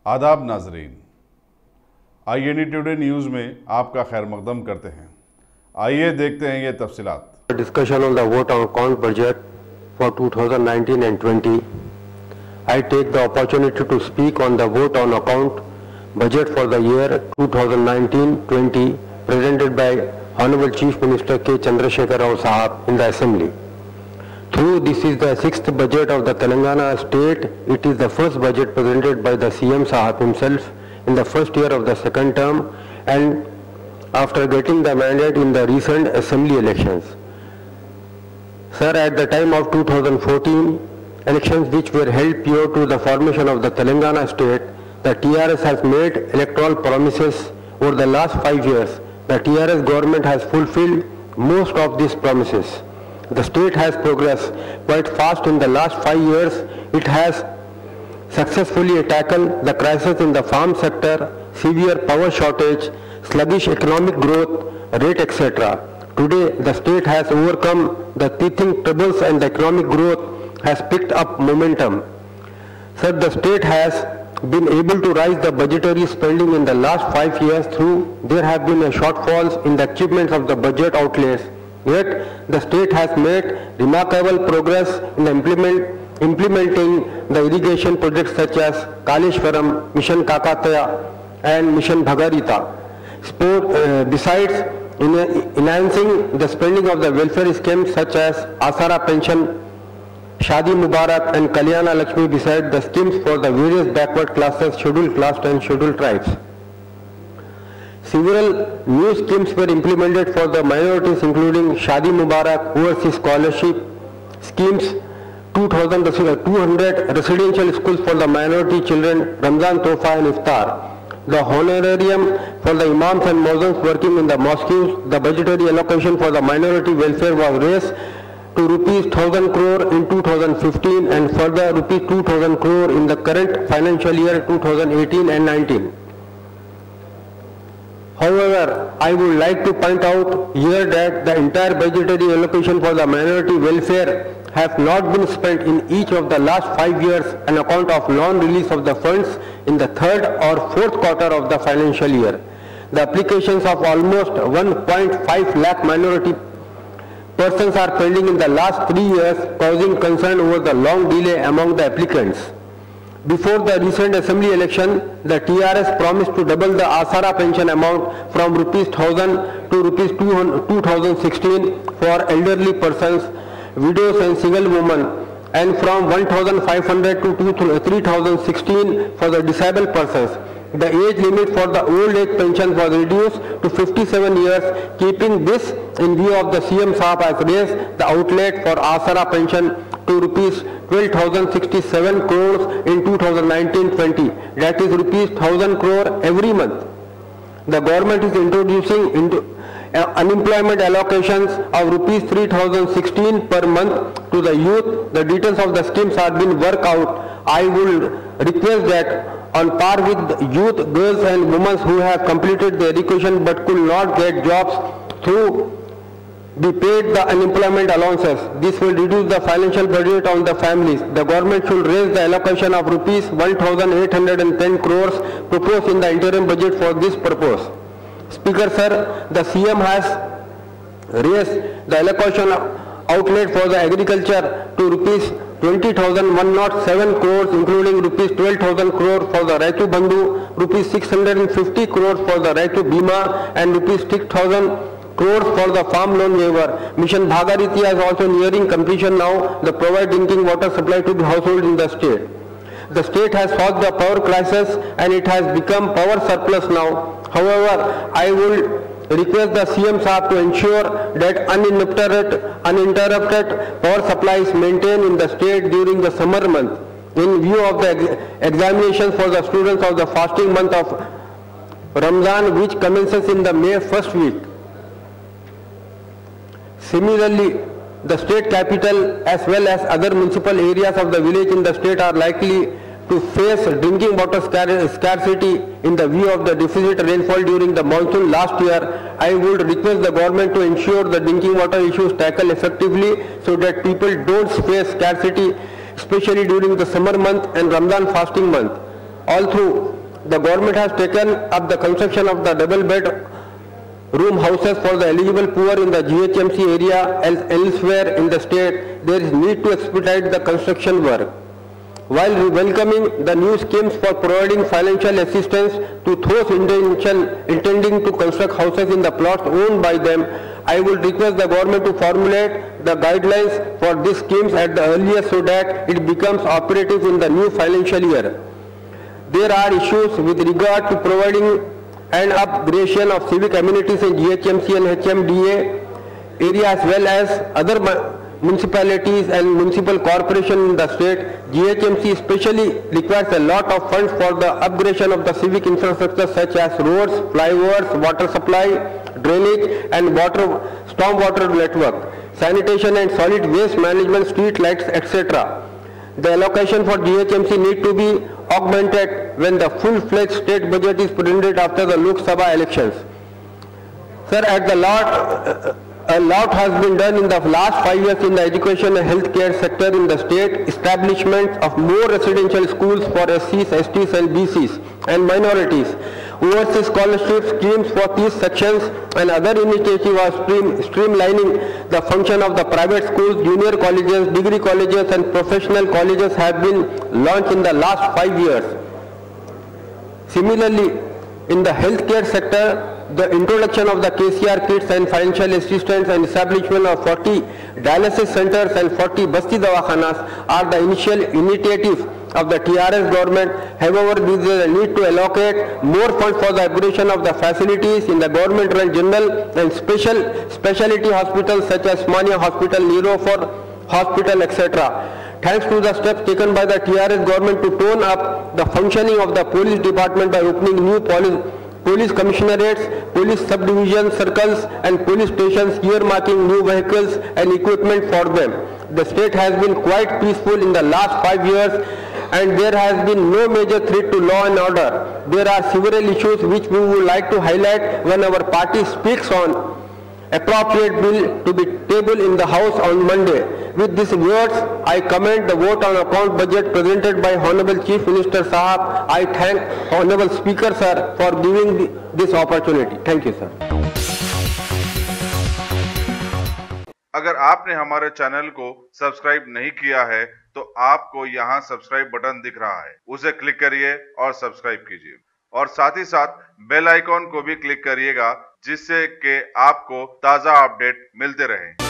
आदाब नाजरीन, ndtv news में आपका खैर मकदम करते हैं। आइए देखते हैं ये तफसीलात। Discussion on the vote on account budget for 2019 and 20. I take the opportunity to speak on the vote on account budget for the year 2019-20 presented by Honorable Chief Minister K. Chandrasekhar Rao Sahab in the Assembly. Through this is the sixth budget of the Telangana state. It is the first budget presented by the CM Sahab himself in the first year of the second term and after getting the mandate in the recent assembly elections. Sir, at the time of 2014 elections which were held prior to the formation of the Telangana state, the TRS has made electoral promises over the last 5 years. The TRS government has fulfilled most of these promises. The state has progressed quite fast in the last 5 years. It has successfully tackled the crisis in the farm sector, severe power shortage, sluggish economic growth rate, etc. Today, the state has overcome the teething troubles and the economic growth has picked up momentum. Sir, the state has been able to rise the budgetary spending in the last 5 years through there have been a shortfalls in the achievements of the budget outlays. Yet, the state has made remarkable progress in implementing the irrigation projects such as Kaleshwaram, Mission Kakataya and Mission Bhagarita. Besides enhancing the spending of the welfare schemes such as Asara Pension, Shadi Mubarak and Kalyana Lakshmi, besides the schemes for the various backward classes, scheduled caste and scheduled tribes. Several new schemes were implemented for the minorities including Shadi Mubarak, overseas scholarship schemes, 200 residential schools for the minority children, Ramzan Tofa and Iftar. The honorarium for the imams and Muslims working in the mosques, the budgetary allocation for the minority welfare was raised to rupees 1000 crore in 2015 and further rupees 2000 crore in the current financial year 2018 and 19. However, I would like to point out here that the entire budgetary allocation for the minority welfare have not been spent in each of the last 5 years on account of non-release of the funds in the third or fourth quarter of the financial year. The applications of almost 1.5 lakh minority persons are pending in the last 3 years, causing concern over the long delay among the applicants. Before the recent assembly election, the TRS promised to double the Asara pension amount from rupees 1000 to rupees 2016 for elderly persons, widows and single women, and from 1500 to 3016 for the disabled persons. The age limit for the old age pension was reduced to 57 years. Keeping this in view of the CM Sahab has raised the outlay for Asara pension to rupees 12,067 crores in 2019-20. That is rupees 1000 crore every month. The government is introducing into unemployment allocations of rupees 3016 per month to the youth. The details of the schemes have been worked out. I will request that on par with youth, girls and women who have completed their education but could not get jobs through be paid the unemployment allowances. This will reduce the financial burden on the families. The government should raise the allocation of rupees 1,810 crores proposed in the interim budget for this purpose. Speaker sir, the CM has raised the allocation outlay for the agriculture to rupees 20,107 crores, including rupees 12,000 crores for the Raitu Bandhu, rupees 650 crores for the Raitu Bima, and rupees 6,000 crores for the farm loan waiver. Mission Bhagariti is also nearing completion now. The provide drinking water supply to the household in the state. The state has solved the power crisis and it has become power surplus now. However, I will request the CM Sahab to ensure that uninterrupted power supply is maintained in the state during the summer month in view of the examinations for the students of the fasting month of Ramzan, which commences in the May first week. Similarly, the state capital as well as other municipal areas of the village in the state are likely to face drinking water scarcity in the view of the deficit rainfall during the monsoon last year. I would request the government to ensure the drinking water issues tackled effectively so that people don't face scarcity, especially during the summer month and Ramadan fasting month. Although the government has taken up the construction of the double-bed room houses for the eligible poor in the GHMC area. Elsewhere in the state, there is need to expedite the construction work. While welcoming the new schemes for providing financial assistance to those intending to construct houses in the plots owned by them, I would request the government to formulate the guidelines for these schemes at the earliest so that it becomes operative in the new financial year. There are issues with regard to providing an upgradation of civic amenities in GHMC and HMDA area as well as other municipalities and municipal corporations in the state. GHMC especially requires a lot of funds for the upgradation of the civic infrastructure such as roads, flyovers, water supply, drainage and stormwater network, sanitation and solid waste management, street lights, etc. The allocation for GHMC need to be augmented when the full-fledged state budget is presented after the Lok Sabha elections. Sir, at the a lot has been done in the last 5 years in the education and healthcare sector in the state. Establishment of more residential schools for SCs, STs and BCs and minorities. Overseas scholarship schemes for these sections and other initiatives are streamlining the function of the private schools, junior colleges, degree colleges and professional colleges have been launched in the last 5 years. Similarly, in the healthcare sector, the introduction of the KCR kits and financial assistance and establishment of 40 dialysis centers and 40 Basti Dawakhanas are the initial initiatives of the TRS government. However, there is a need to allocate more funds for the upgradation of the facilities in the government-run general and specialty hospitals such as Osmania Hospital, Nirofor Hospital, etc. Thanks to the steps taken by the TRS government to tone up the functioning of the police department by opening new police commissionerates, police subdivision circles and police stations, earmarking new vehicles and equipment for them. The state has been quite peaceful in the last 5 years and there has been no major threat to law and order. There are several issues which we would like to highlight when our party speaks on appropriate bill to be tabled in the House on Monday. With these words, I commend the vote on account budget presented by Honorable Chief Minister Sahab. I thank Honorable Speaker Sir for giving this opportunity. Thank you, sir. अगर आपने हमारे channel को subscribe नहीं किया है तो आपको यहाँ सब्सक्राइब बटन दिख रहा है, उसे क्लिक करिए और सब्सक्राइब कीजिए और साथ ही साथ बेल आइकॉन को भी क्लिक करिएगा जिससे कि आपको ताज़ा अपडेट मिलते रहें।